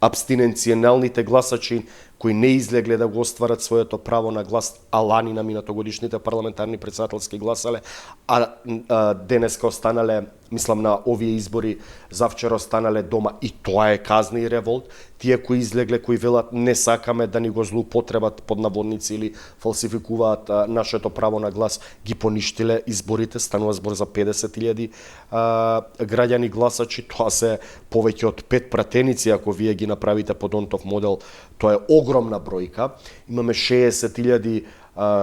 абстиненционалните гласачи кои не излегле да го остварат своето право на глас, а лани на минатогодишните парламентарни претседателски гласале, а денеска останале, мислам на овие избори, завчера останале дома, и тоа е казна и револт. Тие кои излегле, кои велат не сакаме да ни го злоупотребат под наводници или фалсификуваат нашето право на глас, ги поништиле изборите, станува збор за 50.000 граѓани гласачи, тоа се повеќе од 5 пратеници, ако вие ги направите под онтов модел, тоа е огромна бројка. Имаме 60.000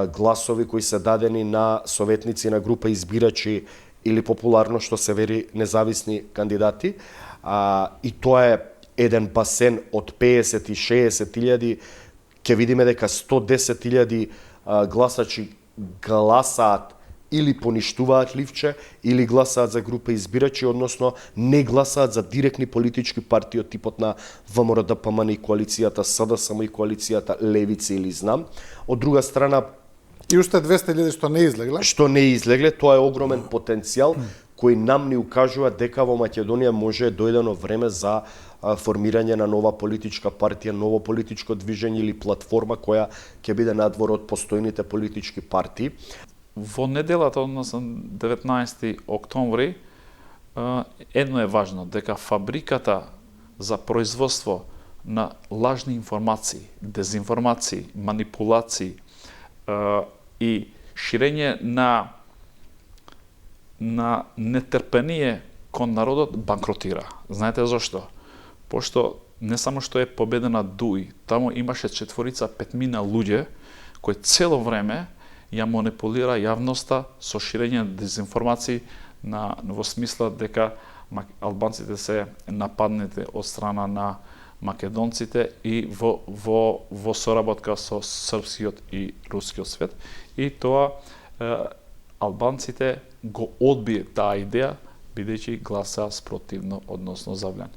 гласови кои се дадени на советници на група избирачи или популарно што се вери независни кандидати. И тоа е еден басен од 50 и 60.000, ќе видиме дека 110.000 гласачи гласаат или поништуваат ливче, или гласаат за група избирачи, односно не гласаат за директни политички партии од типот на ВМРО, ДПМН и коалицијата СДСМ и коалицијата Левица или знам. Од друга страна, и уште 200.000 што не излегле. Што не излегле, тоа е огромен потенцијал кој нам ни укажува дека во Македонија може дојдено време за формирање на нова политичка партија, ново политичко движење или платформа која ќе биде надвор од постојните политички партии. Во неделата, односно 19 октомври, едно е важно, дека фабриката за производство на лажни информации, дезинформации, манипулации и ширење на нетрпение кон народот банкротира. Знаете зашто? Пошто не само што е победена ДУИ, таму имаше 4-5 луѓе кои цело време ја манипулира јавноста со ширење на дезинформации во смисла дека албанците се нападнати од страна на македонците и во соработка со српскиот и рускиот свет. И тоа албанците го одбие таа идеја, бидејќи гласа спротивно односно за влијан.